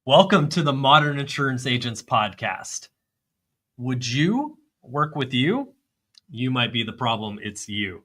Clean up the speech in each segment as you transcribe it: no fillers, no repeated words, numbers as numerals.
Welcome to the Modern Insurance Agents Podcast. Would you work with you? You might be the problem. It's you.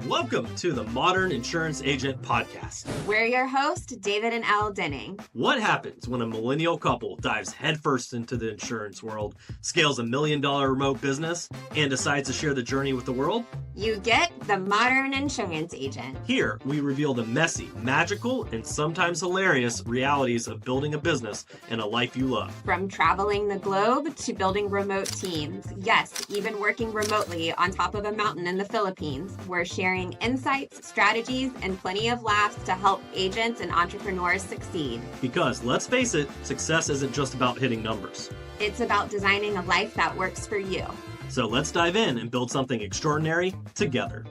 Welcome to the Modern Insurance Agent Podcast. We're your hosts, David and Elle Denning. What happens when a millennial couple dives headfirst into the insurance world, scales $1 million remote business, and decides to share the journey with the world? You get the Modern Insurance Agent. Here, we reveal the messy, magical, and sometimes hilarious realities of building a business and a life you love. From traveling the globe to building remote teams. Yes, even working remotely on top of a mountain in the Philippines. We're sharing insights, strategies, and plenty of laughs to help agents and entrepreneurs succeed. Because let's face it, success isn't just about hitting numbers. It's about designing a life that works for you. So let's dive in and build something extraordinary together.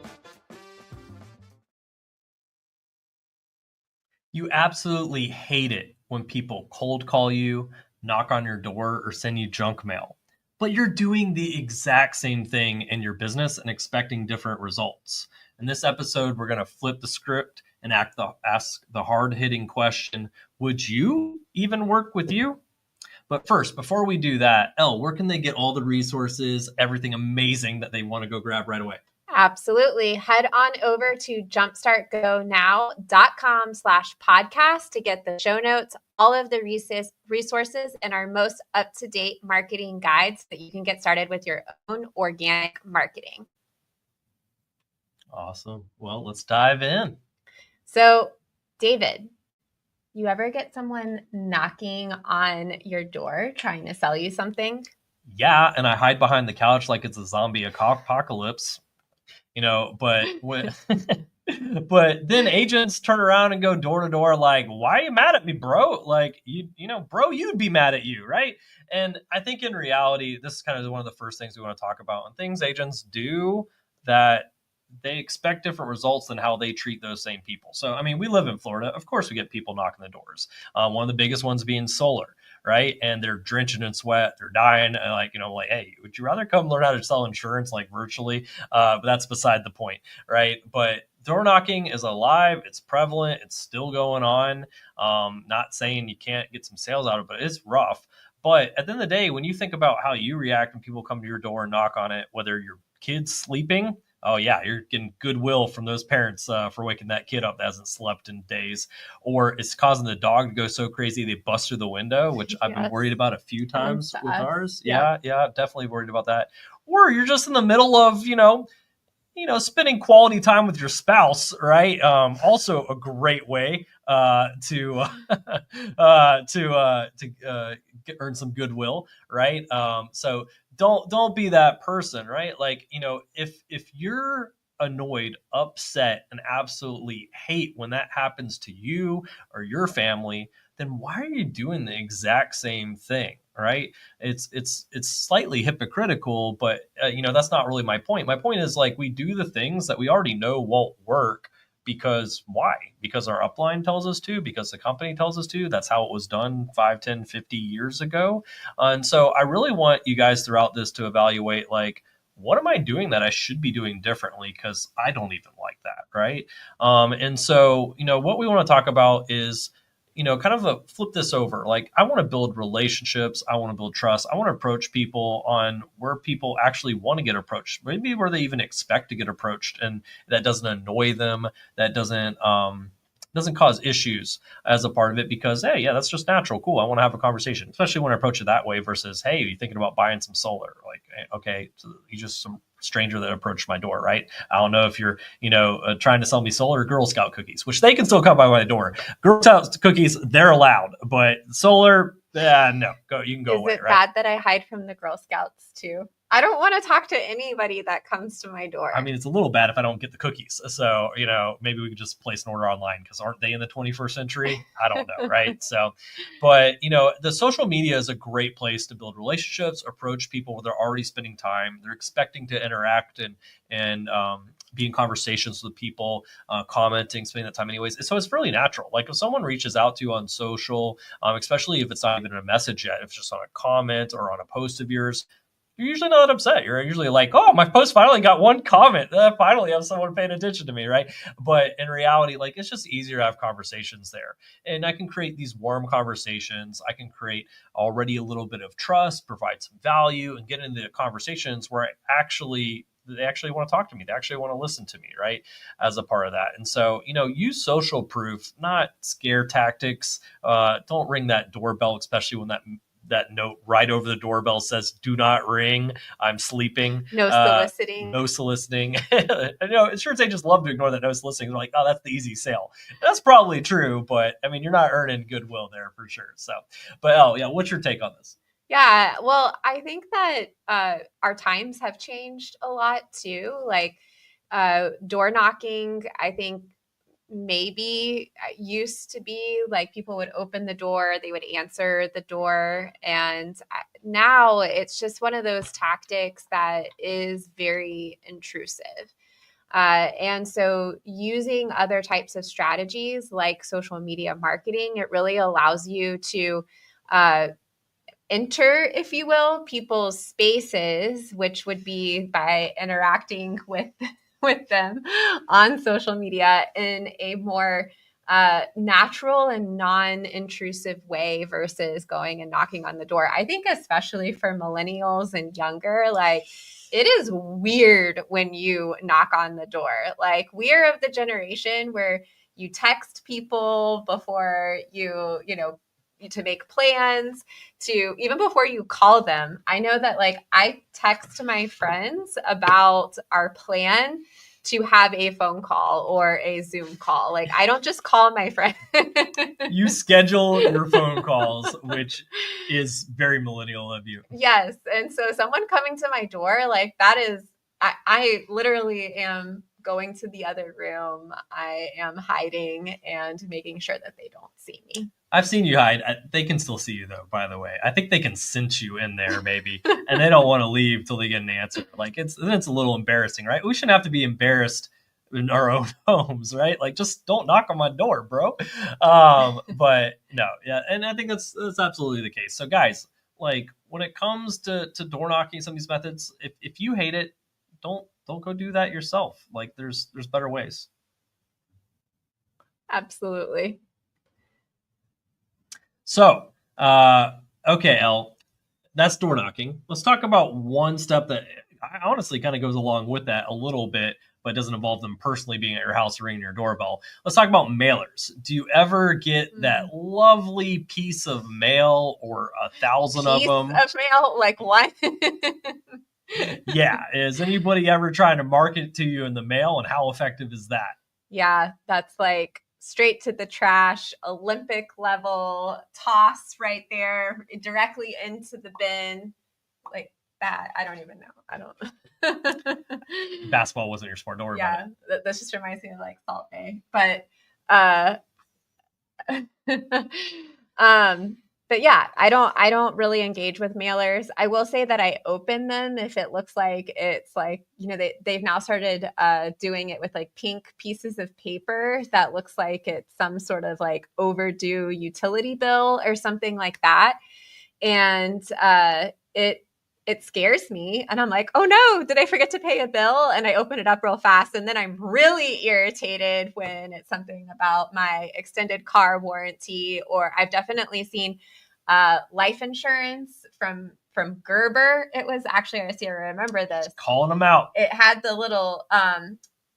You absolutely hate it when people cold call you, knock on your door, or send you junk mail. But you're doing the exact same thing in your business and expecting different results. In this episode, we're going to flip the script and ask the hard-hitting question, would you even work with you? But first, before we do that, Elle, where can they get all the resources, everything amazing that they want to go grab right away? Absolutely. Head on over to jumpstartgonow.com/podcast to get the show notes, all of the resources, and our most up-to-date marketing guides so that you can get started with your own organic marketing. Awesome. Well, let's dive in. So, David, you ever get someone knocking on your door trying to sell you something? Yeah, and I hide behind the couch like it's a zombie apocalypse. But but then agents turn around and go door to door like, why are you mad at me, bro? Like, bro, you'd be mad at you, right? And I think in reality, this is kind of one of the first things we want to talk about, and things agents do that they expect different results than how they treat those same people. So, I mean, we live in Florida. Of course, we get people knocking the doors. One of the biggest ones being solar, right? And they're drenching in sweat. They're dying. Hey, would you rather come learn how to sell insurance like virtually? But that's beside the point, right? But door knocking is alive. It's prevalent. It's still going on. Not saying you can't get some sales out of it, but it's rough. But at the end of the day, when you think about how you react when people come to your door and knock on it, whether your kid's sleeping, oh yeah, you're getting goodwill from those parents for waking that kid up that hasn't slept in days, or it's causing the dog to go so crazy they bust through the window, which I've been worried about a few times with ours. Yeah, definitely worried about that. Or you're just in the middle of, spending quality time with your spouse, right? Also a great way to earn some goodwill, right? So don't be that person, right? Like, if you're annoyed, upset, and absolutely hate when that happens to you or your family, then why are you doing the exact same thing? Right? It's slightly hypocritical, but that's not really my point. My point is, like, we do the things that we already know won't work because why? Because our upline tells us to, because the company tells us to. That's how it was done 5, 10, 50 years ago. And so I really want you guys throughout this to evaluate, like, what am I doing that I should be doing differently? Because I don't even like that, right? And so, what we want to talk about is, kind of flip this over. Like, I want to build relationships. I want to build trust. I want to approach people on where people actually want to get approached, maybe where they even expect to get approached, and that doesn't annoy them. That doesn't cause issues as a part of it, because, hey, yeah, that's just natural. Cool. I want to have a conversation, especially when I approach it that way versus, hey, are you thinking about buying some solar? Like, okay, so you just some stranger that approached my door, right? I don't know if you're, trying to sell me solar or Girl Scout cookies, which they can still come by my door. Girl Scout cookies, they're allowed, but solar, no, you can go away. Is it bad that I hide from the Girl Scouts too? I don't want to talk to anybody that comes to my door. I mean, it's a little bad if I don't get the cookies. So, maybe we could just place an order online, because aren't they in the 21st century? I don't know, right? So, but, the social media is a great place to build relationships, approach people where they're already spending time. They're expecting to interact and be in conversations with people, commenting, spending that time anyways. So it's really natural. Like, if someone reaches out to you on social, especially if it's not even a message yet, if it's just on a comment or on a post of yours, you're usually not upset. You're usually like, oh, my post finally got one comment. Finally, I have someone paying attention to me, right? But in reality, like, it's just easier to have conversations there. And I can create these warm conversations. I can create already a little bit of trust, provide some value, and get into conversations where they actually want to talk to me. They actually want to listen to me, right? As a part of that. And so, use social proof, not scare tactics. Don't ring that doorbell, especially when that note right over the doorbell says, do not ring, I'm sleeping. No soliciting. No soliciting. Insurance agents love to ignore that no soliciting. They're like, oh, that's the easy sale. That's probably true, but I mean, you're not earning goodwill there for sure. So, but yeah, what's your take on this? Yeah, well, I think that our times have changed a lot too. Like door knocking, I think maybe used to be like people would open the door, they would answer the door. And now it's just one of those tactics that is very intrusive. And so using other types of strategies like social media marketing, it really allows you to enter, if you will, people's spaces, which would be by interacting with them on social media in a more natural and non-intrusive way versus going and knocking on the door. I think especially for millennials and younger, like it is weird when you knock on the door. Like we're of the generation where you text people before to make plans, to even before you call them. I know that like I text my friends about our plan to have a phone call or a Zoom call. Like I don't just call my friend. You schedule your phone calls, which is very millennial of you. Yes. And so someone coming to my door, like that is, I literally am going to the other room. I am hiding and making sure that they don't see me. I've seen you hide. They can still see you though, by the way. I think they can sense you in there maybe, and they don't want to leave till they get an answer. Like it's a little embarrassing, right? We shouldn't have to be embarrassed in our own homes, right? Like just don't knock on my door, bro. But no, yeah, and I think that's absolutely the case. So guys, like when it comes to door knocking, some of these methods, if you hate it, don't go do that yourself. Like there's better ways. Absolutely. So, okay, Elle, that's door knocking. Let's talk about one step that honestly kind of goes along with that a little bit, but doesn't involve them personally being at your house or ringing your doorbell. Let's talk about mailers. Do you ever get that lovely piece of mail or 1,000 of them? Piece of mail? Like what? Yeah. Is anybody ever trying to market it to you in the mail, and how effective is that? Yeah, that's like straight to the trash, Olympic level toss right there, directly into the bin. Like that. I don't even know. I don't. Basketball wasn't your sport. Don't worry about it. That just reminds me of like Salt Bay. But but yeah, I don't really engage with mailers. I will say that I open them if it looks like it's like, they've now started doing it with like pink pieces of paper that looks like it's some sort of like overdue utility bill or something like that. And it scares me. And I'm like, oh no, did I forget to pay a bill? And I open it up real fast. And then I'm really irritated when it's something about my extended car warranty, or I've definitely seen life insurance from Gerber. It was actually, I remember this. Calling them out. It had the little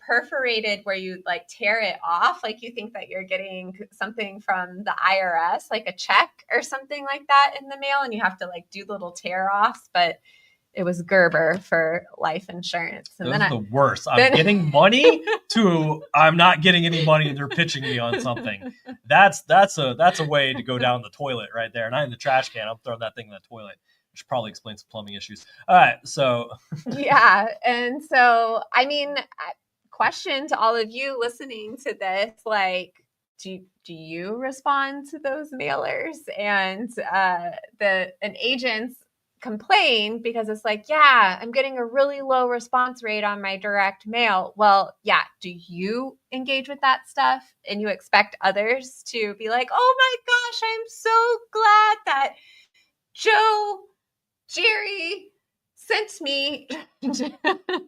perforated where you like tear it off. Like you think that you're getting something from the IRS, like a check or something like that in the mail, and you have to like do little tear offs, but it was Gerber for life insurance. And those are the worst. I'm getting money to I'm not getting any money and they're pitching me on something. That's a way to go down the toilet right there. Not in the trash can. I'm throwing that thing in the toilet, which probably explains some plumbing issues. All right. So yeah. And so, I mean, question to all of you listening to this, like, do you respond to those mailers? And an agent's complain because it's like, yeah, I'm getting a really low response rate on my direct mail. Well, yeah, do you engage with that stuff and you expect others to be like, oh my gosh, I'm so glad that Joe, Jerry, sent me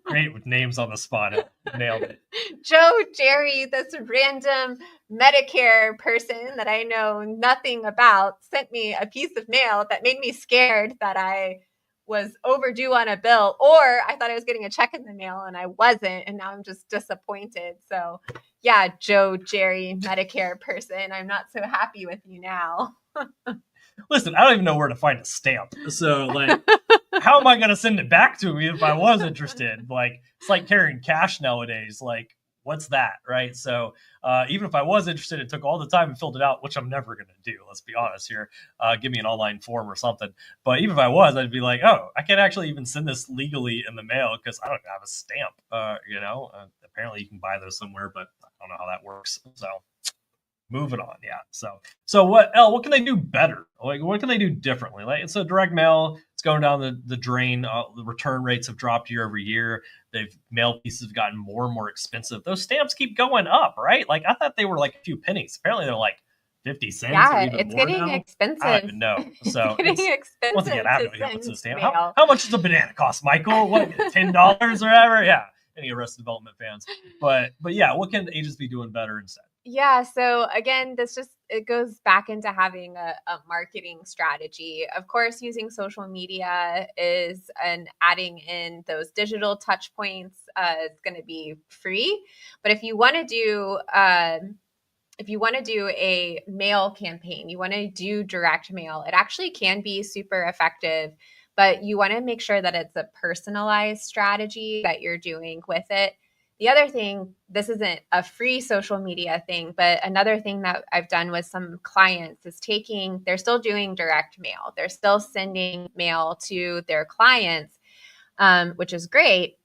Great with names on the spot. Nailed it. Joe, Jerry, this random Medicare person that I know nothing about, sent me a piece of mail that made me scared that I was overdue on a bill, or I thought I was getting a check in the mail and I wasn't, and now I'm just disappointed. So yeah, Joe, Jerry, Medicare person, I'm not so happy with you now. Listen, I don't even know where to find a stamp. So, like, how am I going to send it back to me if I was interested? Like, it's like carrying cash nowadays. Like, what's that, right? So, even if I was interested, it took all the time and filled it out, which I'm never going to do. Let's be honest here. Give me an online form or something. But even if I was, I'd be like, oh, I can't actually even send this legally in the mail because I don't have a stamp. Apparently you can buy those somewhere, but I don't know how that works. So, moving on. Yeah. So what can they do better? Like, what can they do differently? Like, so direct mail, it's going down the drain. The return rates have dropped year over year. Mail pieces have gotten more and more expensive. Those stamps keep going up, right? Like, I thought they were like a few pennies. Apparently they're like 50 cents or even it's more getting now. expensive. I don't even know. So it's getting expensive. Once again, I have no idea what's the stamp. Mail. How much does a banana cost, Michael? What, $10 or whatever? Yeah. Any Arrested Development fans. But yeah, what can agents be doing better instead? Yeah. So again, it goes back into having a marketing strategy. Of course, using social media and adding in those digital touch points is going to be free. But if you want to do a mail campaign, you want to do direct mail, it actually can be super effective, but you want to make sure that it's a personalized strategy that you're doing with it. The other thing, this isn't a free social media thing, but another thing that I've done with some clients is they're still doing direct mail. They're still sending mail to their clients, which is great.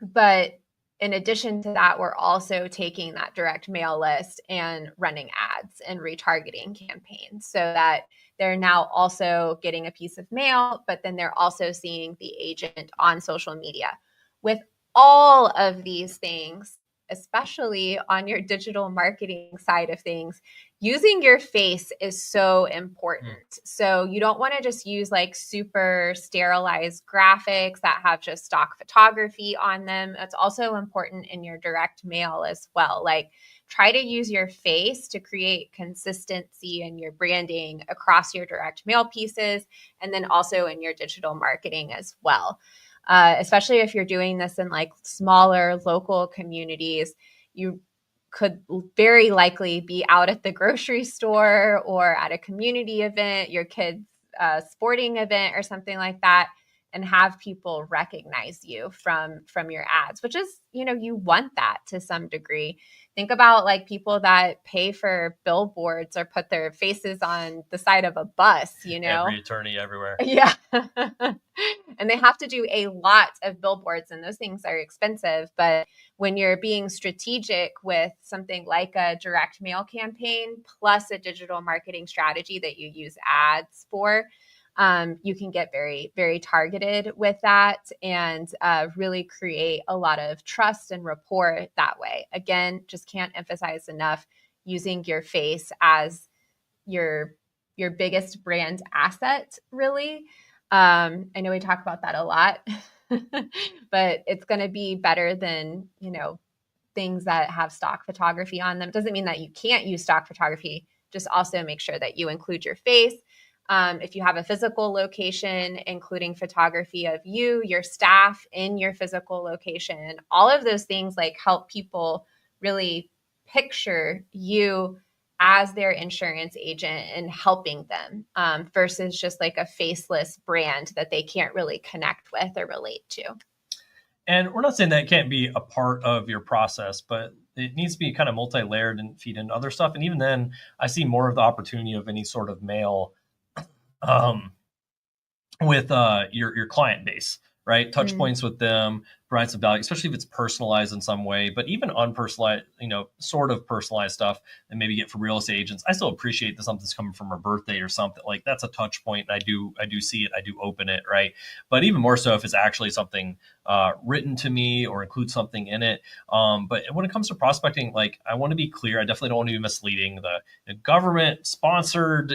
But in addition to that, we're also taking that direct mail list and running ads and retargeting campaigns so that they're now also getting a piece of mail, but then they're also seeing the agent on social media. With all of these things, especially on your digital marketing side of things, using your face is so important. So you don't want to just use like super sterilized graphics that have just stock photography on them. It's also important in your direct mail as well. Like, try to use your face to create consistency in your branding across your direct mail pieces, and then also in your digital marketing as well. Especially if you're doing this in like smaller local communities, you could very likely be out at the grocery store or at a community event, your kid's sporting event or something like that, and have people recognize you from your ads, which is, you want that to some degree. Think about like people that pay for billboards or put their faces on the side of a bus, Every attorney everywhere. Yeah. And they have to do a lot of billboards, and those things are expensive. But when you're being strategic with something like a direct mail campaign plus a digital marketing strategy that you use ads for, you can get very, very targeted with that and really create a lot of trust and rapport that way. Again, just can't emphasize enough using your face as your biggest brand asset, really. I know we talk about that a lot, but it's going to be better than, things that have stock photography on them. It doesn't mean that you can't use stock photography. Just also make sure that you include your face. If you have a physical location, including photography of you, your staff in your physical location, all of those things like help people really picture you as their insurance agent and helping them versus just like a faceless brand that they can't really connect with or relate to. And we're not saying that it can't be a part of your process, but it needs to be kind of multi-layered and feed into other stuff. And even then, I see more of the opportunity of any sort of mail with your client base, right? Touch points with them, provide some value, especially if it's personalized in some way. But even unpersonalized, sort of personalized stuff that maybe get from real estate agents, I still appreciate that something's coming from a birthday or something. Like, that's a touch point. And I do see it. I do open it, right? But even more so if it's actually something written to me or include something in it. But when it comes to prospecting, like I want to be clear. I definitely don't want to be misleading. The government sponsored,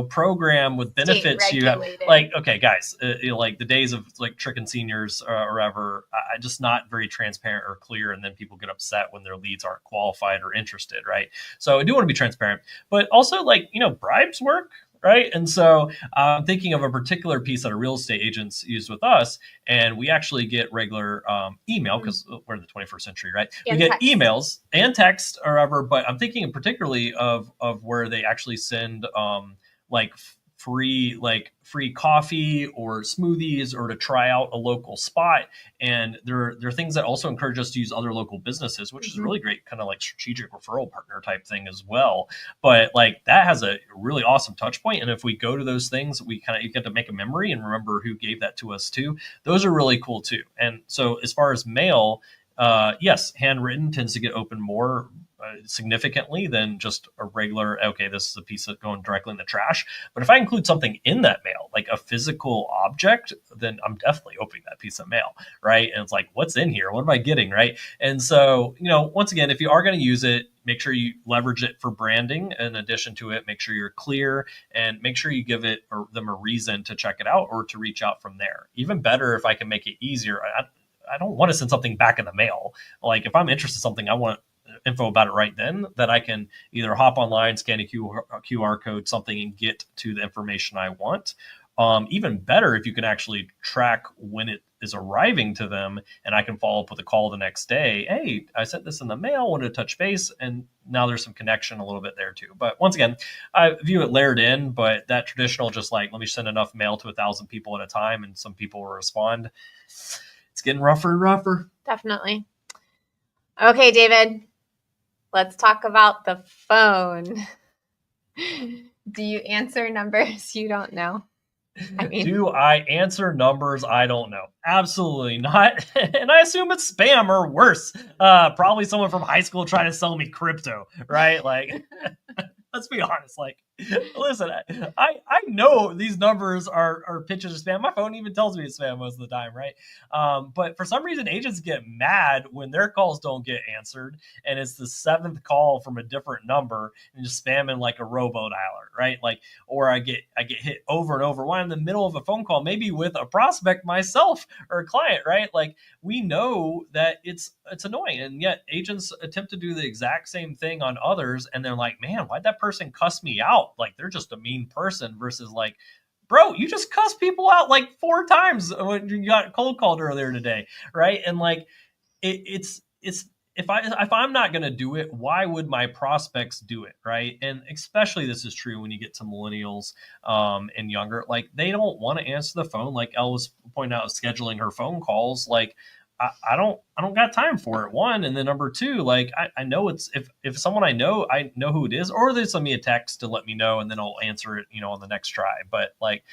program with benefits you have. Like, okay, guys, like the days of like tricking seniors or ever, I just not very transparent or clear. And then people get upset when their leads aren't qualified or interested. Right. So I do want to be transparent, but also like, bribes work. Right. And so I'm thinking of a particular piece that a real estate agents use with us. And we actually get regular email because we're in the 21st century, right? And we get text. emails and text or whatever. But I'm thinking particularly of where they actually send like free coffee or smoothies or to try out a local spot. And there are things that also encourage us to use other local businesses, which is really great, kind of like strategic referral partner type thing as well. But like that has a really awesome touch point. And if we go to those things, you get to make a memory and remember who gave that to us too. Those are really cool too. And so as far as mail, yes, handwritten tends to get open more significantly than just a regular, okay, this is a piece that's going directly in the trash. But if I include something in that mail, like a physical object, then I'm definitely opening that piece of mail, right? And it's like, what's in here? What am I getting, right? And so, once again, if you are going to use it, make sure you leverage it for branding. In addition to it, make sure you're clear and make sure you give them a reason to check it out or to reach out from there. Even better if I can make it easier. I don't want to send something back in the mail. Like if I'm interested in something, I want info about it right then, that I can either hop online, scan a QR code, something, and get to the information I want. Even better if you can actually track when it is arriving to them, and I can follow up with a call the next day. Hey, I sent this in the mail, wanted to touch base, and now there's some connection a little bit there too. But once again, I view it layered in, but that traditional just like, let me send enough mail to 1,000 people at a time and some people will respond. It's getting rougher and rougher. Definitely. Okay, David, let's talk about the phone. Do you answer numbers you don't know? Do I answer numbers I don't know? Absolutely not. And I assume it's spam or worse. Probably someone from high school trying to sell me crypto, right? Like, let's be honest. Like, listen, I know these numbers are pitches of spam. My phone even tells me it's spam most of the time, right? But for some reason, agents get mad when their calls don't get answered, and it's the 7th call from a different number and just spamming like a robo dialer, right? Like, or I get hit over and over while I'm in the middle of a phone call, maybe with a prospect myself or a client, right? Like, we know that it's annoying, and yet agents attempt to do the exact same thing on others, and they're like, man, why'd that person cuss me out? Like they're just a mean person versus like, bro, you just cuss people out like 4 times when you got cold called earlier today, right? And like it's if I'm not going to do it, why would my prospects do it, right? And especially this is true when you get to millennials and younger, like they don't want to answer the phone. Like Elle was pointing out, scheduling her phone calls, like I don't got time for it. One, and then number two, like I know it's if someone I know who it is, or they send me a text to let me know, and then I'll answer it, on the next try. But like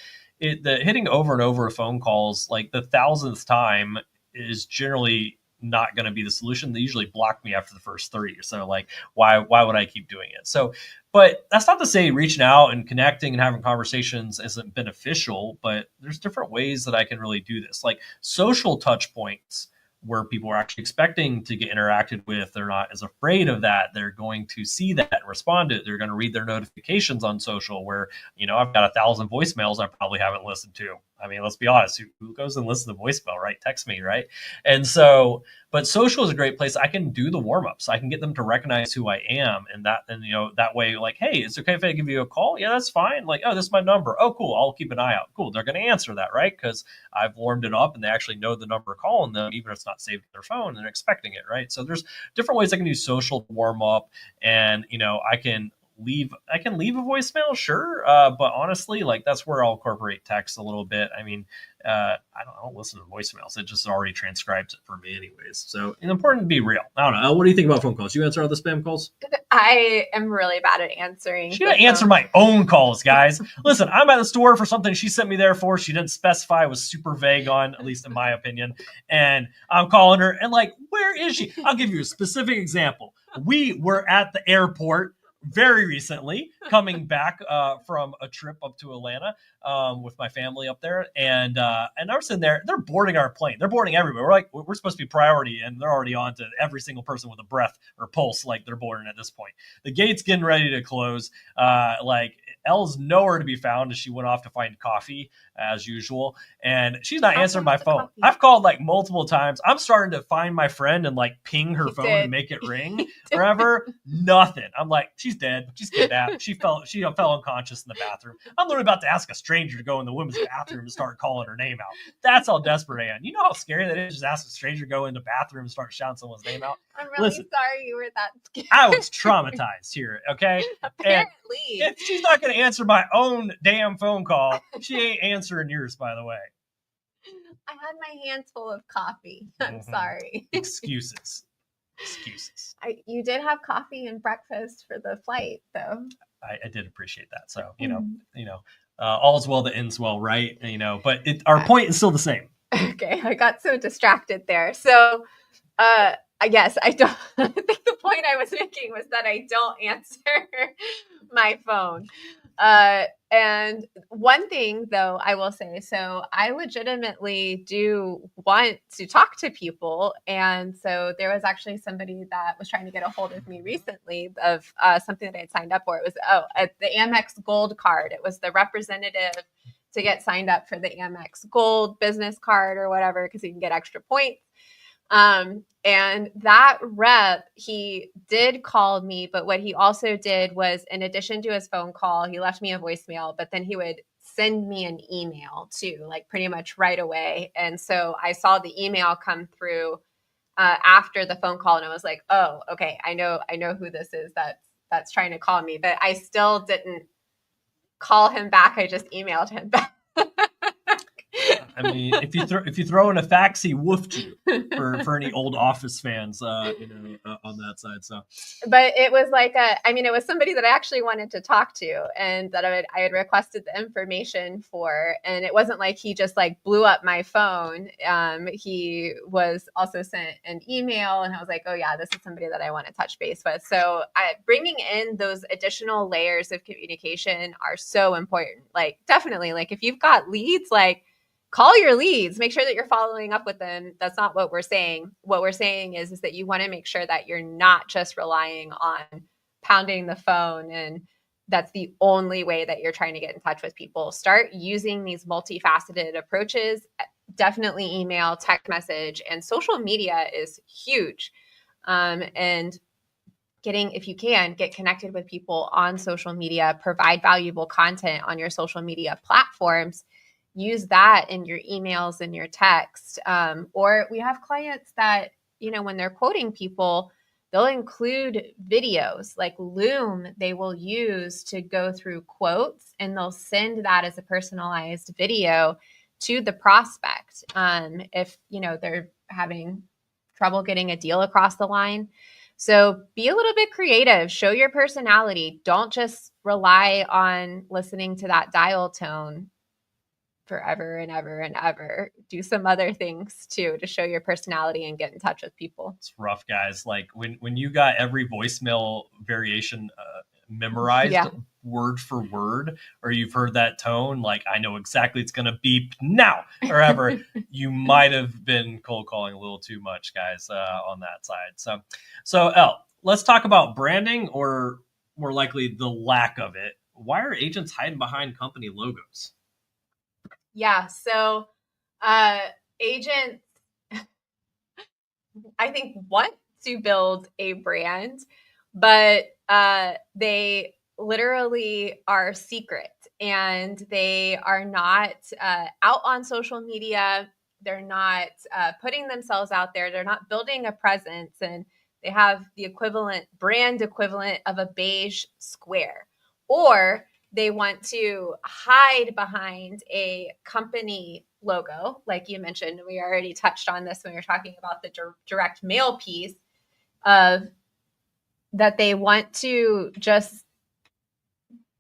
the hitting over and over phone calls, like the 1,000th time is generally not going to be the solution. They usually block me after the first 3. So like, why would I keep doing it? So, but that's not to say reaching out and connecting and having conversations isn't beneficial, but there's different ways that I can really do this. Like social touch points where people are actually expecting to get interacted with. They're not as afraid of that. They're going to see that and respond to it. They're going to read their notifications on social where, I've got 1,000 voicemails I probably haven't listened to. I mean, let's be honest, who goes and listens to voicemail, right? Text me, right? And so, but social is a great place. I can do the warm-ups. I can get them to recognize who I am. And that way, like, hey, it's okay if I give you a call? Yeah, that's fine. Like, oh, this is my number. Oh, cool. I'll keep an eye out. Cool. They're going to answer that, right? Because I've warmed it up and they actually know the number calling them, even if it's not saved in their phone and they're expecting it, right? So there's different ways I can do social to warm up, and, I can leave a voicemail, but honestly, like that's where I'll incorporate text a little bit. I mean, I don't listen to voicemails. It just already transcribes it for me anyways. So it's important to be real. I don't know. What do you think about phone calls? You answer all the spam calls? I am really bad at answering. She didn't answer my own calls, guys. Listen, I'm at the store for something she sent me there for. She didn't specify, was super vague on, at least in my opinion. And I'm calling her and like, where is she? I'll give you a specific example. We were at the airport, very recently coming back from a trip up to Atlanta with my family up there, and I was sitting there. They're boarding our plane. They're boarding everywhere. We're supposed to be priority, and they're already on to every single person with a breath or pulse. Like they're boarding at this point. The gate's getting ready to close. Like Elle's nowhere to be found as she went off to find coffee as usual, and she's not answering my phone. Coffee. I've called like multiple times. I'm starting to find my friend and like ping her phone and make it ring. Forever, nothing. I'm like, she's dead. She's kidnapped. She fell unconscious in the bathroom. I'm literally about to ask a stranger to go in the women's bathroom and start calling her name out. That's how desperate I am. You know how scary that is? Just ask a stranger to go in the bathroom and start shouting someone's name out. I'm really sorry you were that scared. I was traumatized here. Okay, apparently. And if she's not going to answer my own damn phone call, she ain't answering yours. By the way, I had my hands full of coffee. I'm sorry. Excuses. You did have coffee and breakfast for the flight, though. I did appreciate that. So all's well that ends well, right? But our point is still the same. Okay, I got so distracted there. So, I guess I don't. I think the point I was making was that I don't answer my phone. And one thing, though, I will say, so I legitimately do want to talk to people. And so there was actually somebody that was trying to get a hold of me recently of something that I had signed up for. It was the Amex Gold card. It was the representative to get signed up for the Amex Gold business card or whatever, because you can get extra points. And that rep, he did call me, but what he also did was, in addition to his phone call, he left me a voicemail, but then he would send me an email too, like pretty much right away. And so I saw the email come through after the phone call, and I was like, oh, okay, I know who this is that's trying to call me, but I still didn't call him back. I just emailed him back. I mean, if you throw in a fax, he woofed you for any old Office fans, on that side. So, but it was like it was somebody that I actually wanted to talk to, and that I had requested the information for, and it wasn't like he just like blew up my phone. He was also sent an email, and I was like, oh yeah, this is somebody that I want to touch base with. So, bringing in those additional layers of communication are so important. Like, definitely, like if you've got leads, like, call your leads, make sure that you're following up with them. That's not what we're saying. What we're saying is that you want to make sure that you're not just relying on pounding the phone, and that's the only way that you're trying to get in touch with people. Start using these multifaceted approaches. Definitely email, text message, and social media is huge. And if you can, get connected with people on social media, provide valuable content on your social media platforms. Use that in your emails and your text. Or we have clients that, when they're quoting people, they'll include videos like Loom. They will use to go through quotes, and they'll send that as a personalized video to the prospect. If, they're having trouble getting a deal across the line. So be a little bit creative, show your personality. Don't just rely on listening to that dial tone forever and ever and ever. Do some other things too to show your personality and get in touch with people. It's rough, guys. Like when you got every voicemail variation memorized word for word, or you've heard that tone, like I know exactly it's gonna beep now or ever. You might have been cold calling a little too much, guys, on that side. So Elle, let's talk about branding, or more likely the lack of it. Why are agents hiding behind company logos? Yeah. So agents, I think, want to build a brand, but they literally are secret, and they are not out on social media. They're not putting themselves out there. They're not building a presence, and they have the brand equivalent of a beige square, or they want to hide behind a company logo. Like you mentioned, we already touched on this when we were talking about the direct mail piece, of that they want to just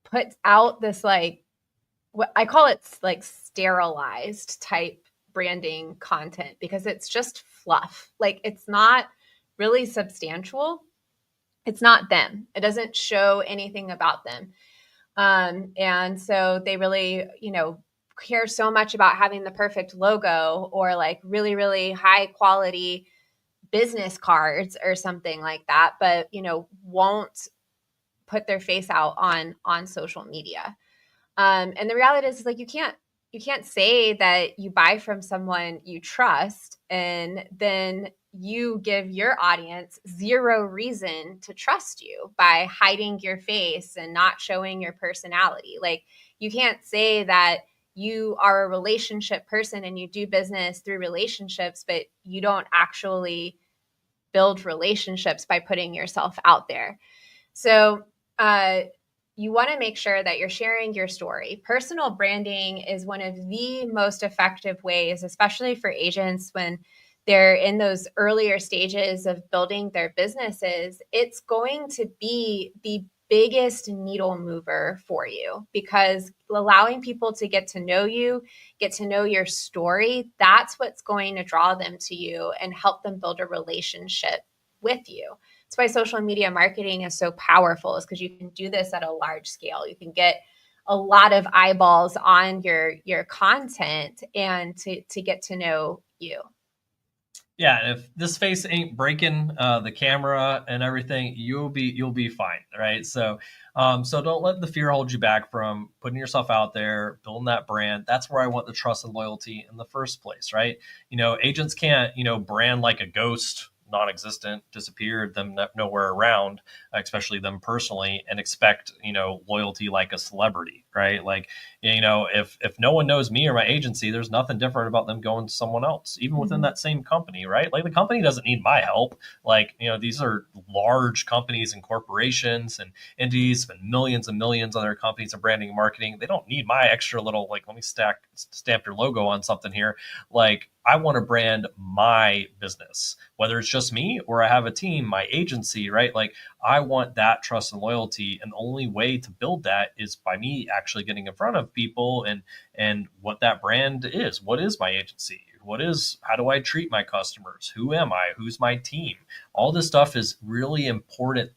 put out this, like, what I call it, like sterilized type branding content, because it's just fluff. Like, it's not really substantial. It's not them. It doesn't show anything about them. And so they really, care so much about having the perfect logo or like really, really high quality business cards or something like that, but, won't put their face out on social media. And the reality is like you can't say that you buy from someone you trust and then you give your audience zero reason to trust you by hiding your face and not showing your personality. Like you can't say that you are a relationship person and you do business through relationships, but you don't actually build relationships by putting yourself out there. So, you want to make sure that you're sharing your story. Personal branding is one of the most effective ways, especially for agents when they're in those earlier stages of building their businesses. It's going to be the biggest needle mover for you because allowing people to get to know you, get to know your story, that's what's going to draw them to you and help them build a relationship with you. That's why social media marketing is so powerful, is because you can do this at a large scale. You can get a lot of eyeballs on your content and to get to know you. Yeah, if this face ain't breaking the camera and everything, you'll be fine, right? So, so don't let the fear hold you back from putting yourself out there, building that brand. That's where I want the trust and loyalty in the first place, right? Agents can't brand like a ghost, non-existent, disappeared, them nowhere around, especially them personally, and expect loyalty like a celebrity, right? Like if no one knows me or my agency, there's nothing different about them going to someone else, even within that same company, right? Like the company doesn't need my help. Like these are large companies and corporations and entities spend millions and millions on their companies and branding and marketing. They don't need my extra little like let me stamp your logo on something here. Like I want to brand my business, whether it's just me or I have a team, my agency, right? Like I want that trust and loyalty. And the only way to build that is by me actually getting in front of people and what that brand is. What is my agency? How do I treat my customers? Who am I? Who's my team? All this stuff is really important,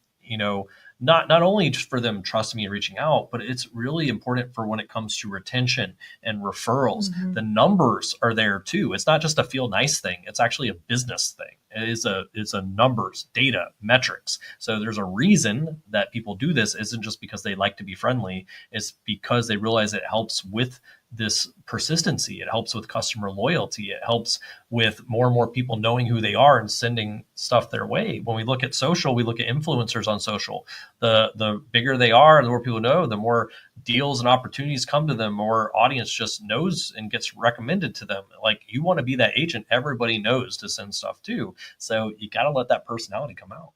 not only just for them trusting me and reaching out, but it's really important for when it comes to retention and referrals. Mm-hmm. The numbers are there too. It's not just a feel nice thing. It's actually a business thing. It's a numbers, data, metrics. So there's a reason that people do this. Isn't just because they like to be friendly. It's because they realize it helps with this persistency. It helps with customer loyalty. It helps with more and more people knowing who they are and sending stuff their way. When we look at social, we look at influencers on social. The bigger they are, the more people know, the more deals and opportunities come to them, more audience just knows and gets recommended to them. Like you want to be that agent everybody knows to send stuff to. So you got to let that personality come out.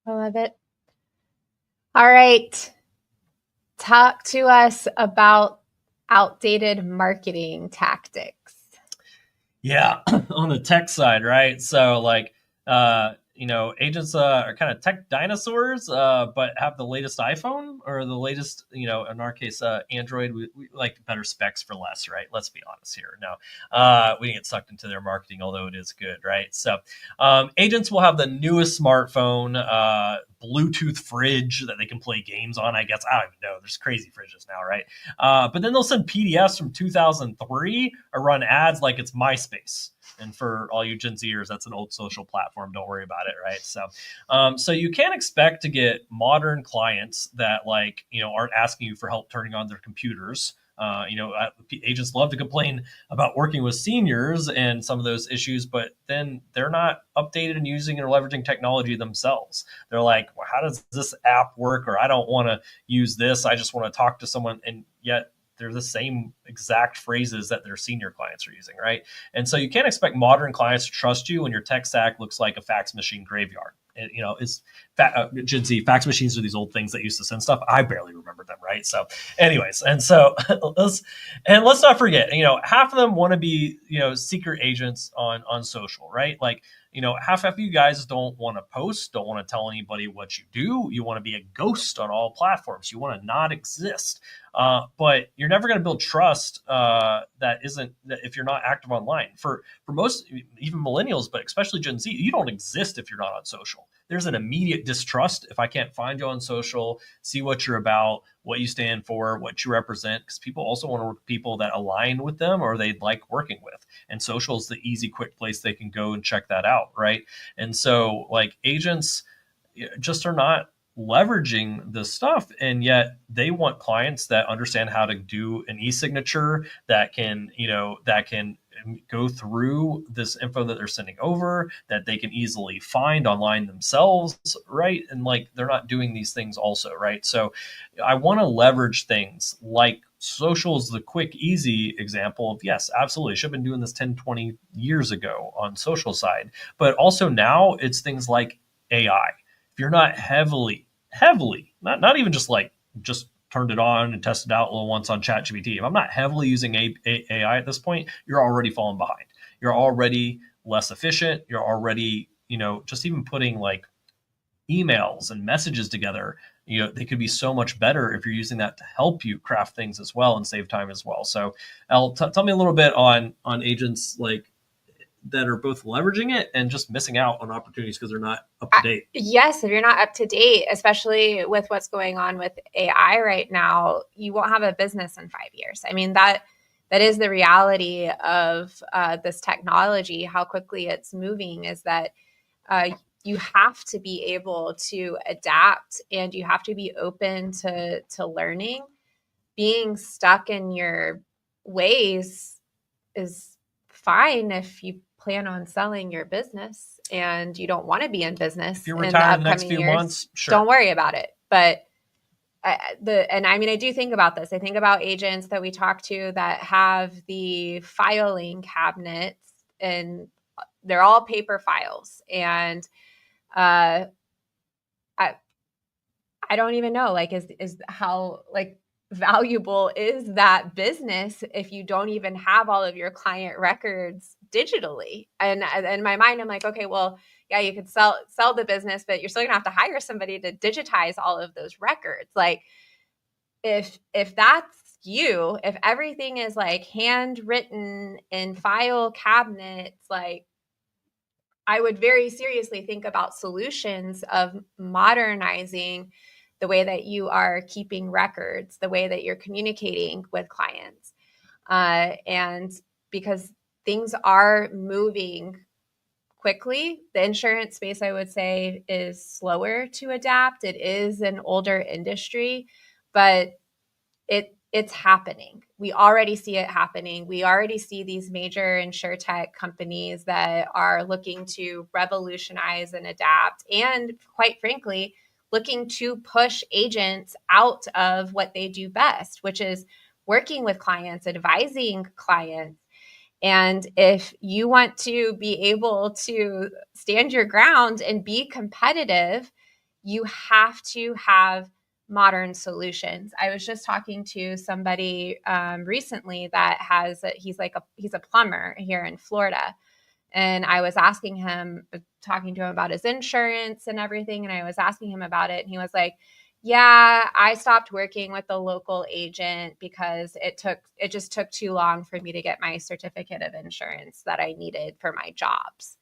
I love it. All right. Talk to us about outdated marketing tactics. Yeah, on the tech side, right? So like, agents are kind of tech dinosaurs, but have the latest iPhone or the latest, in our case, Android. We like better specs for less, right? Let's be honest here. No, we didn't get sucked into their marketing, although it is good, right? So agents will have the newest smartphone, Bluetooth fridge that they can play games on. I guess I don't even know. There's crazy fridges now, right? But then they'll send PDFs from 2003 or run ads like it's MySpace. And for all you Gen Zers, that's an old social platform. Don't worry about it, right? So you can't expect to get modern clients that aren't asking you for help turning on their computers. Agents love to complain about working with seniors and some of those issues, but then they're not updated and using or leveraging technology themselves. They're like, well, how does this app work? Or I don't want to use this. I just want to talk to someone. And yet they're the same exact phrases that their senior clients are using, right? And so you can't expect modern clients to trust you when your tech stack looks like a fax machine graveyard. It's Gen Z fax machines are these old things that used to send stuff. I barely remember them, right? So, anyways, and so let's not forget, half of them want to be, secret agents on social, right? Like half of you guys don't want to post, don't want to tell anybody what you do. You want to be a ghost on all platforms. You want to not exist. But you're never going to build trust that if you're not active online. For most, even millennials, but especially Gen Z, you don't exist if you're not on social. There's an immediate distrust if I can't find you on social, see what you're about, what you stand for, what you represent, because people also want to work with people that align with them or they'd like working with. And social is the easy, quick place they can go and check that out, right? And so, like, agents just are not leveraging this stuff, and yet they want clients that understand how to do an e-signature that can go through this info that they're sending over, that they can easily find online themselves, right? And like, they're not doing these things also, right? So I want to leverage things like social is the quick, easy example of, yes, absolutely, should have been doing this 10, 20 years ago on social side. But also now it's things like AI. If you're not heavily, not even just turned it on and tested out a little once on ChatGPT, if I'm not heavily using AI at this point, you're already falling behind. You're already less efficient. You're already, just even putting like emails and messages together, they could be so much better if you're using that to help you craft things as well and save time as well. So tell me a little bit on agents like that are both leveraging it and just missing out on opportunities because they're not up to date. Yes, if you're not up to date, especially with what's going on with AI right now, you won't have a business in 5 years. I mean, that is the reality of this technology, how quickly it's moving, is that you have to be able to adapt and you have to be open to learning. Being stuck in your ways is fine if you plan on selling your business and you don't want to be in business. If you're retired in the next few months, sure, don't worry about it. But I do think about this. I think about agents that we talk to that have the filing cabinets and they're all paper files. And I don't even know, like, is how like valuable is that business if you don't even have all of your client records digitally? And in my mind, I'm like, okay, well, yeah, you could sell the business, but you're still gonna have to hire somebody to digitize all of those records. Like, if that's you, if everything is like handwritten in file cabinets, like, I would very seriously think about solutions of modernizing the way that you are keeping records, the way that you're communicating with clients. And because things are moving quickly, the insurance space, I would say, is slower to adapt. It is an older industry, but it's happening. We already see it happening. We already see these major insurtech companies that are looking to revolutionize and adapt, and quite frankly, looking to push agents out of what they do best, which is working with clients, advising clients. And if you want to be able to stand your ground and be competitive, you have to have modern solutions. I was just talking to somebody recently that he's a plumber here in Florida. And I was talking to him about his insurance and everything. And I was asking him about it. And he was like, yeah, I stopped working with the local agent because it just took too long for me to get my certificate of insurance that I needed for my jobs.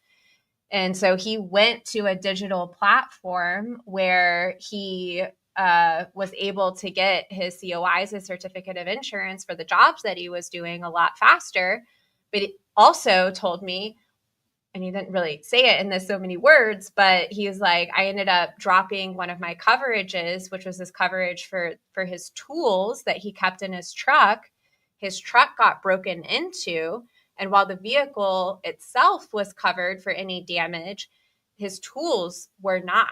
And so he went to a digital platform where he was able to get his COIs, his certificate of insurance, for the jobs that he was doing a lot faster. But he also told me, and he didn't really say it in so many words, but he was like, I ended up dropping one of my coverages, which was his coverage for his tools that he kept in his truck. His truck got broken into, and while the vehicle itself was covered for any damage, his tools were not.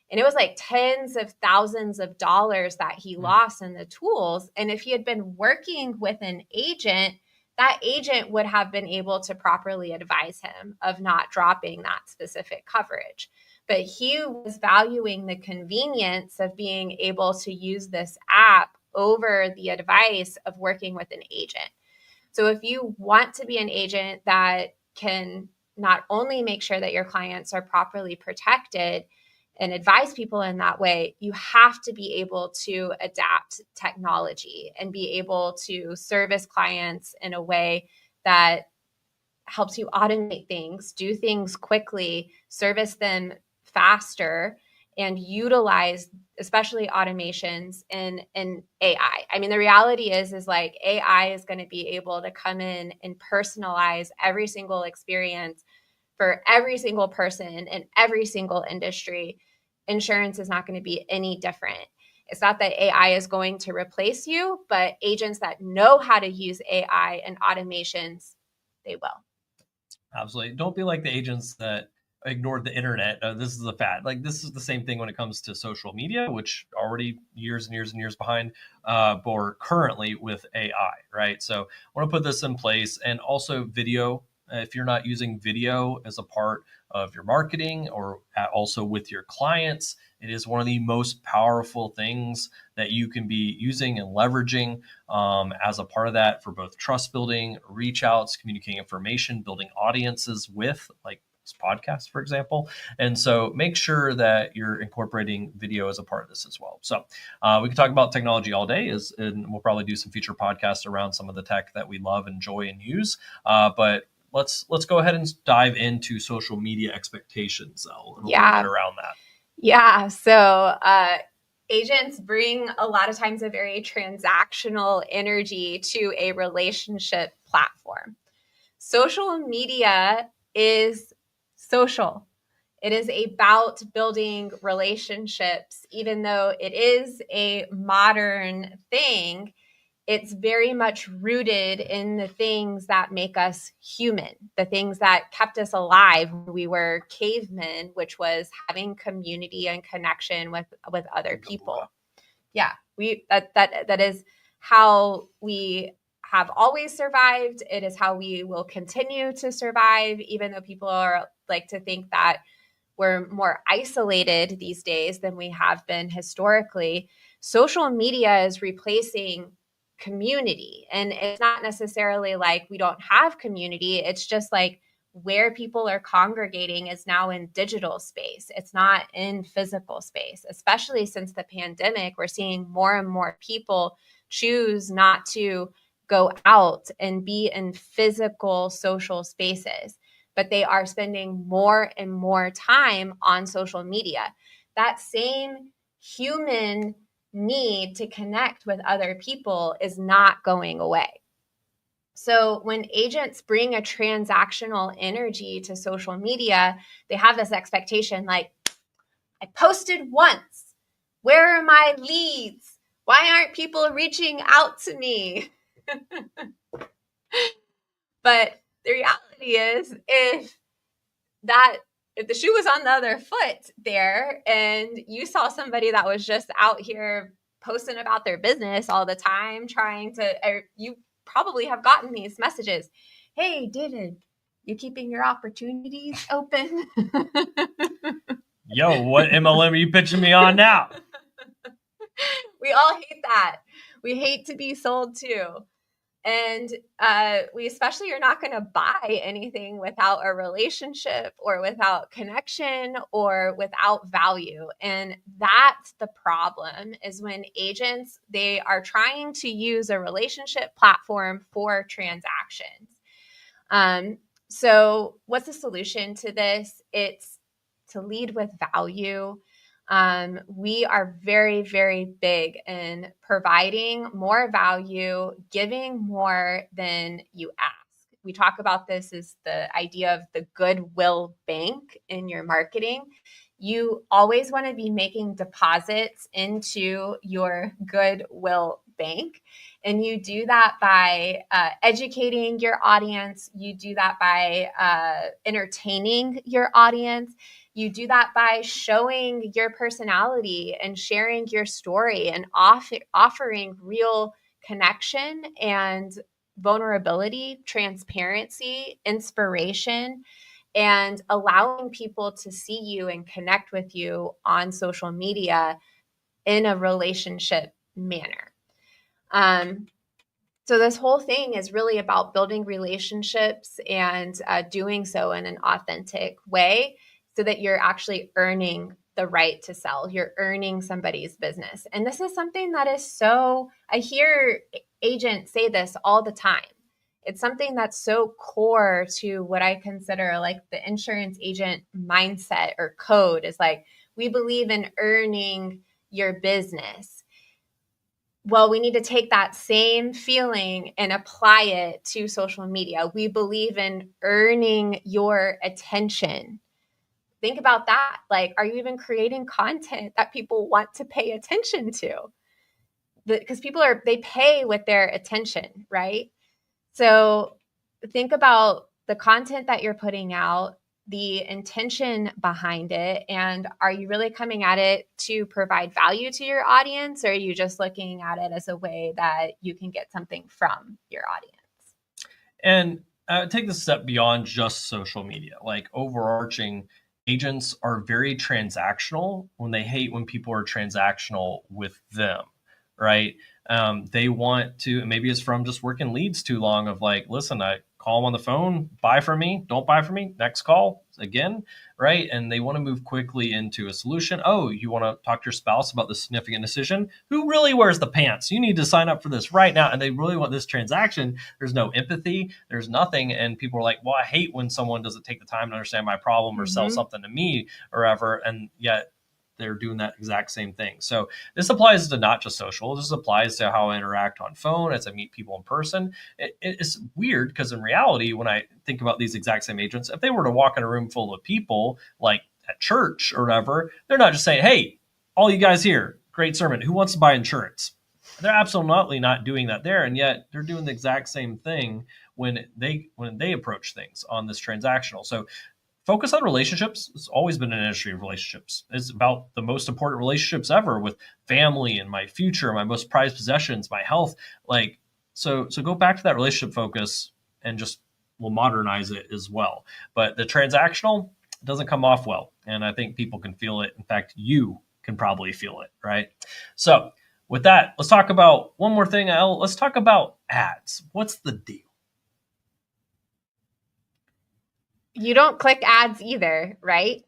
And it was like tens of thousands of dollars that he lost in the tools. And if he had been working with an agent, that agent would have been able to properly advise him of not dropping that specific coverage. But he was valuing the convenience of being able to use this app over the advice of working with an agent. So if you want to be an agent that can not only make sure that your clients are properly protected and advise people in that way, you have to be able to adapt technology and be able to service clients in a way that helps you automate things, do things quickly, service them faster, and utilize especially automations in AI. I mean, the reality is like AI is going to be able to come in and personalize every single experience for every single person in every single industry. Insurance is not going to be any different. It's not that AI is going to replace you, but agents that know how to use AI and automations, they will. Absolutely. Don't be like the agents that ignored the internet. This is a fad. Like this is the same thing when it comes to social media, which already years and years and years behind, or currently with AI, right? So I want to put this in place, and also video. If you're not using video as a part of your marketing or also with your clients, it is one of the most powerful things that you can be using and leveraging as a part of that for both trust building, reach outs, communicating information, building audiences with like this podcast, for example. And so make sure that you're incorporating video as a part of this as well. So we can talk about technology all day, and we'll probably do some future podcasts around some of the tech that we love, enjoy, and use. But let's go ahead and dive into social media expectations, and we'll get around that. Yeah. So agents bring a lot of times a very transactional energy to a relationship platform. Social media is social. It is about building relationships. Even though it is a modern thing, it's very much rooted in the things that make us human, the things that kept us alive when we were cavemen, which was having community and connection with other people. Yeah, that is how we have always survived. It is how we will continue to survive, even though people are like to think that we're more isolated these days than we have been historically. Social media is replacing community. And it's not necessarily like we don't have community. It's just like where people are congregating is now in digital space. It's not in physical space, especially since the pandemic. We're seeing more and more people choose not to go out and be in physical social spaces, but they are spending more and more time on social media. That same human need to connect with other people is not going away. So when agents bring a transactional energy to social media, they have this expectation like, I posted once. Where are my leads? Why aren't people reaching out to me? But the reality is, if the shoe was on the other foot there and you saw somebody that was just out here posting about their business all the time, you probably have gotten these messages. Hey, David, you keeping your opportunities open? Yo, what MLM are you pitching me on now? We all hate that. We hate to be sold to. And we especially are not going to buy anything without a relationship or without connection or without value. And that's the problem, is when agents, they are trying to use a relationship platform for transactions. So what's the solution to this? It's to lead with value. We are very, very big in providing more value, giving more than you ask. We talk about this as the idea of the goodwill bank in your marketing. You always want to be making deposits into your goodwill bank. And you do that by educating your audience. You do that by entertaining your audience. You do that by showing your personality and sharing your story and offering real connection and vulnerability, transparency, inspiration, and allowing people to see you and connect with you on social media in a relationship manner. So this whole thing is really about building relationships and doing so in an authentic way so that you're actually earning the right to sell. You're earning somebody's business. And this is something that is so, I hear agents say this all the time. It's something that's so core to what I consider like the insurance agent mindset or code is like, we believe in earning your business. Well, we need to take that same feeling and apply it to social media. We believe in earning your attention. Think about that. Like, are you even creating content that people want to pay attention to? Because they pay with their attention, right? So think about the content that you're putting out, the intention behind it, and are you really coming at it to provide value to your audience, or are you just looking at it as a way that you can get something from your audience? And take this step beyond just social media. Like overarching, agents are very transactional when they hate when people are transactional with them, right? They want to, and maybe it's from just working leads too long of like, listen, I call them on the phone, buy from me, don't buy from me, next call again, right? And they want to move quickly into a solution. Oh, you want to talk to your spouse about the significant decision? Who really wears the pants? You need to sign up for this right now. And they really want this transaction. There's no empathy, there's nothing. And people are like, well, I hate when someone doesn't take the time to understand my problem or sell something to me or ever. And yet they're doing that exact same thing. So this applies to not just social. This applies to how I interact on phone as I meet people in person. It's weird because in reality, when I think about these exact same agents, if they were to walk in a room full of people like at church or whatever, they're not just saying, hey, all you guys here, great sermon. Who wants to buy insurance? They're absolutely not doing that there. And yet they're doing the exact same thing when they approach things on this transactional. So focus on relationships. It's always been an industry of relationships. It's about the most important relationships ever with family and my future, my most prized possessions, my health. Like, so go back to that relationship focus and just we'll modernize it as well. But the transactional doesn't come off well. And I think people can feel it. In fact, you can probably feel it, right? So with that, let's talk about one more thing. Let's talk about ads. What's the deal? You don't click ads either, right?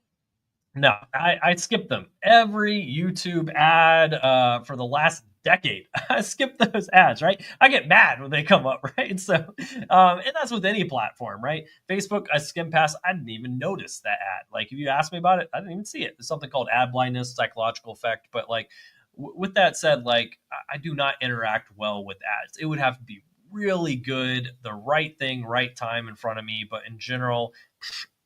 No, I skip them. Every YouTube ad for the last decade, I skip those ads, right? I get mad when they come up, right? So, and that's with any platform, right? Facebook, I skim past. I didn't even notice that ad. Like, if you asked me about it, I didn't even see it. There's something called ad blindness, psychological effect. But like, with that said, like, I do not interact well with ads. It would have to be really good, the right thing, right time in front of me. But in general,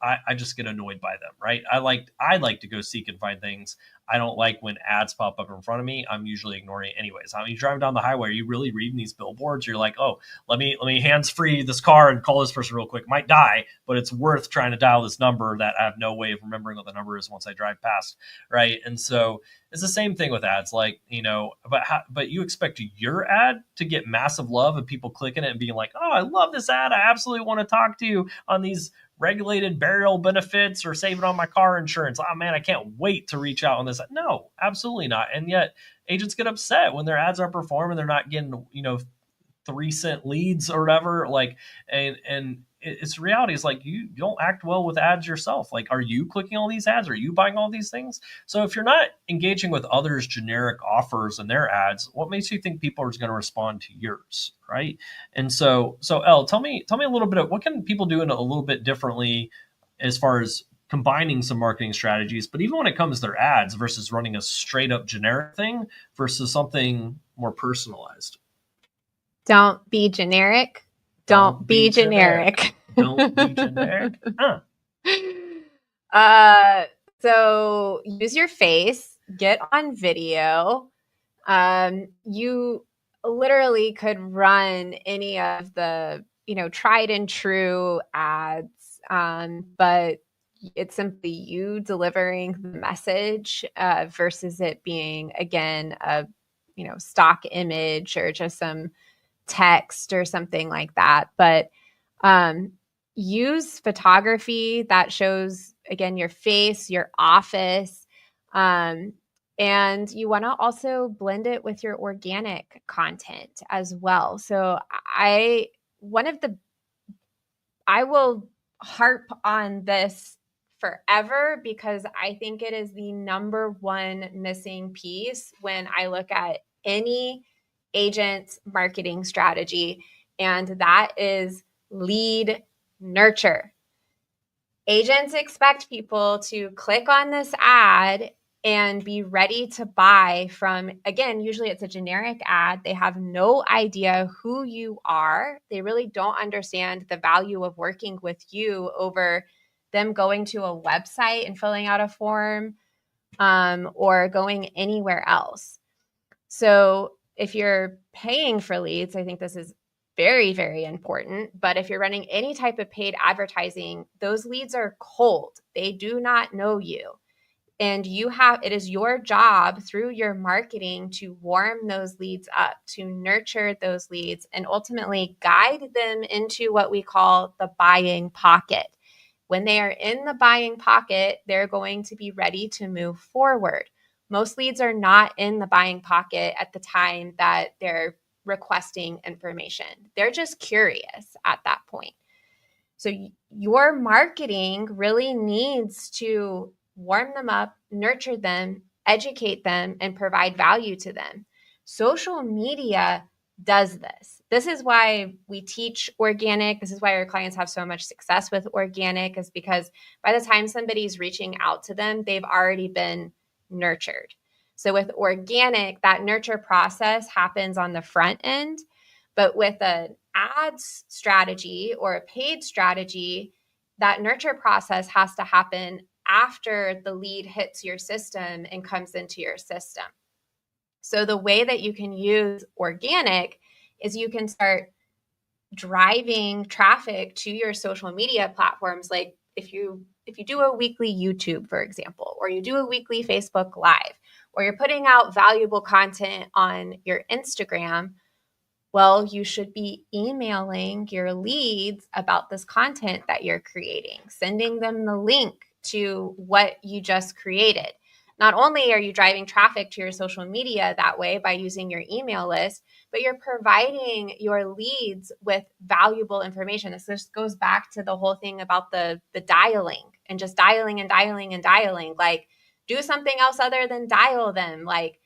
I just get annoyed by them, right? I like to go seek and find things. I don't like when ads pop up in front of me. I'm usually ignoring it anyways. I mean, you're driving down the highway, are you really reading these billboards? You're like, oh, let me hands free this car and call this person real quick. Might die, but it's worth trying to dial this number that I have no way of remembering what the number is once I drive past, right? And so it's the same thing with ads, like, but you expect your ad to get massive love and people clicking it and being like, oh, I love this ad. I absolutely want to talk to you on these regulated burial benefits or saving on my car insurance. Oh man, I can't wait to reach out on this. No, absolutely not. And yet agents get upset when their ads aren't performing. They're not getting, 3-cent leads or whatever. Like, and it's reality. It's like, you don't act well with ads yourself. Like, are you clicking all these ads? Are you buying all these things? So if you're not engaging with others' generic offers and their ads, what makes you think people are going to respond to yours? Right. And so Elle, tell me a little bit of what can people do in a little bit differently as far as combining some marketing strategies, but even when it comes to their ads versus running a straight up generic thing versus something more personalized. Don't be generic. Don't be generic. Don't be generic. So use your face, get on video. You literally could run any of the, tried and true ads, but it's simply you delivering the message versus it being, again, a, stock image or just some text or something like that. But use photography that shows, again, your face, your office, and And you want to also blend it with your organic content as well. So I will harp on this forever because I think it is the number one missing piece when I look at any agent's marketing strategy, and that is lead nurture. Agents expect people to click on this ad and be ready to buy from, again, usually it's a generic ad. They have no idea who you are. They really don't understand the value of working with you over them going to a website and filling out a form, or going anywhere else. So if you're paying for leads, I think this is very, very important. But if you're running any type of paid advertising, those leads are cold. They do not know you. And it is your job through your marketing to warm those leads up, to nurture those leads, and ultimately guide them into what we call the buying pocket. When they are in the buying pocket, they're going to be ready to move forward. Most leads are not in the buying pocket at the time that they're requesting information. They're just curious at that point. So your marketing really needs to warm them up, nurture them, educate them, and provide value to them. Social media does this. This is why we teach organic. This is why our clients have so much success with organic, is because by the time somebody's reaching out to them, they've already been nurtured. So with organic, that nurture process happens on the front end, but with an ads strategy or a paid strategy, that nurture process has to happen after the lead hits your system and comes into your system. So the way that you can use organic is you can start driving traffic to your social media platforms. Like if you do a weekly YouTube, for example, or you do a weekly Facebook Live, or you're putting out valuable content on your Instagram, well, you should be emailing your leads about this content that you're creating, sending them the link to what you just created. Not only are you driving traffic to your social media that way by using your email list, but you're providing your leads with valuable information. This just goes back to the whole thing about the dialing and just dialing and dialing and dialing. Like, do something else other than dial them. Like,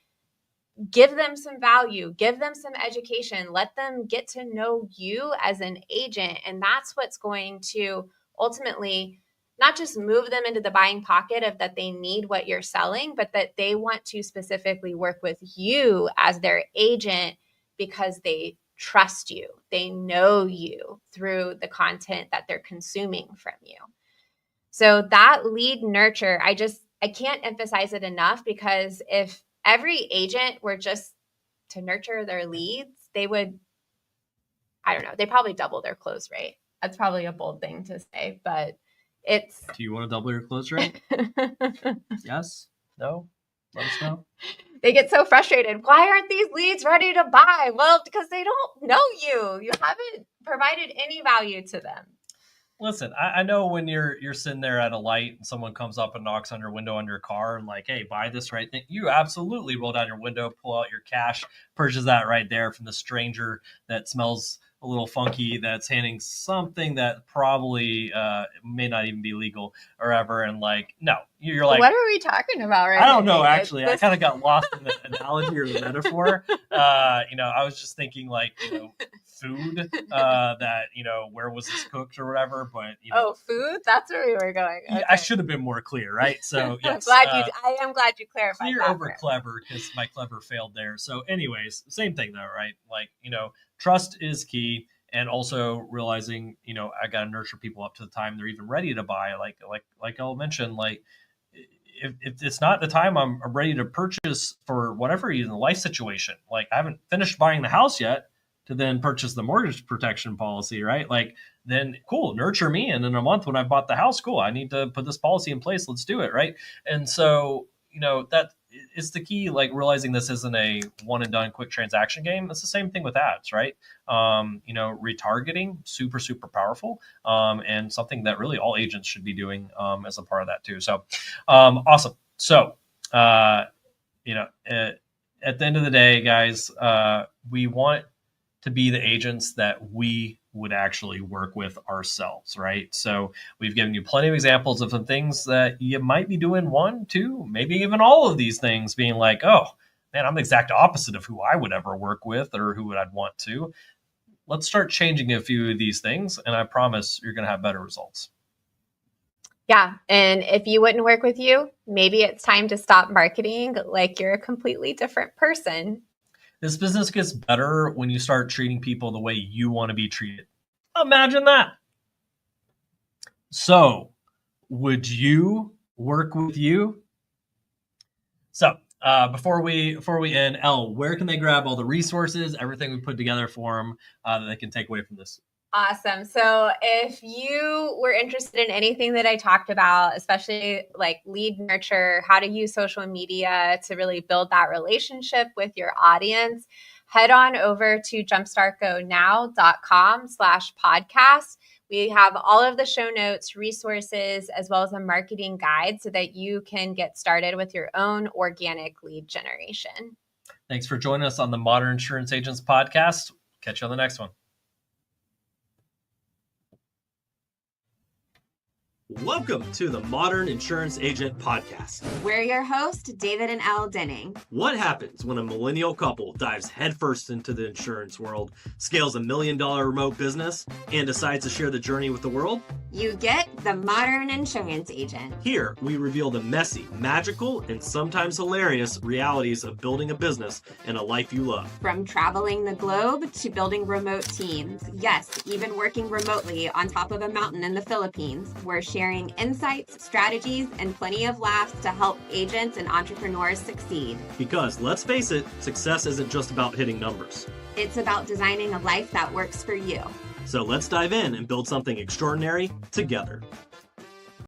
give them some value, give them some education, let them get to know you as an agent. And that's what's going to ultimately not just move them into the buying pocket of that they need what you're selling, but that they want to specifically work with you as their agent because they trust you. They know you through the content that they're consuming from you. So that lead nurture, I can't emphasize it enough, because if every agent were just to nurture their leads, they would, I don't know, they probably double their close rate. That's probably a bold thing to say, but it's. Do you want to double your close rate? Yes? No? Let us know. They get so frustrated. Why aren't these leads ready to buy? Well, because they don't know you. You haven't provided any value to them. Listen, I know when you're sitting there at a light and someone comes up and knocks on your window on your car and like, hey, buy this right thing. You absolutely roll down your window, pull out your cash, purchase that right there from the stranger that smells a little funky, that's handing something that probably may not even be legal or ever. And like, no, you're like, what are we talking about right now? I don't know, actually. I kind of got lost in the analogy or the metaphor. I was just thinking like, food that, where was this cooked or whatever, but food, that's where we were going. Okay. I should have been more clear, right? So yes, I am glad you clarified. Clear over clever, because my clever failed there. So anyways, same thing though, right? Like, trust is key, and also realizing, I got to nurture people up to the time they're even ready to buy. Like I'll mention, like, if it's not the time I'm ready to purchase for whatever reason, the life situation, like I haven't finished buying the house yet to then purchase the mortgage protection policy, right? Like, then cool, nurture me. And in a month when I bought the house, cool, I need to put this policy in place. Let's do it, right? And so, that is the key, like realizing this isn't a one and done quick transaction game. It's the same thing with ads, right? Retargeting, super, super powerful, and something that really all agents should be doing as a part of that too. So awesome. So At the end of the day, guys, we want to be the agents that we would actually work with ourselves, right? So we've given you plenty of examples of some things that you might be doing, 1, 2, maybe even all of these things, being like, oh man, I'm the exact opposite of who I would ever work with or who I'd want to. Let's start changing a few of these things, and I promise you're going to have better results. Yeah. And if you wouldn't work with you, maybe it's time to stop marketing like you're a completely different person. This business gets better when you start treating people the way you want to be treated. Imagine that. So, would you work with you? So, before we end, Elle, where can they grab all the resources, everything we put together for them that they can take away from this? Awesome. So if you were interested in anything that I talked about, especially like lead nurture, how to use social media to really build that relationship with your audience, head on over to jumpstartgonow.com/podcast. We have all of the show notes, resources, as well as a marketing guide so that you can get started with your own organic lead generation. Thanks for joining us on the Modern Insurance Agents podcast. Catch you on the next one. Welcome to the Modern Insurance Agent Podcast. We're your hosts, David and Elle Denning. What happens when a millennial couple dives headfirst into the insurance world, scales $1 million remote business, and decides to share the journey with the world? You get the Modern Insurance Agent. Here, we reveal the messy, magical, and sometimes hilarious realities of building a business and a life you love. From traveling the globe to building remote teams. Yes, even working remotely on top of a mountain in the Philippines. We're sharing insights, strategies, and plenty of laughs to help agents and entrepreneurs succeed. Because, let's face it, success isn't just about hitting numbers. It's about designing a life that works for you. So let's dive in and build something extraordinary together.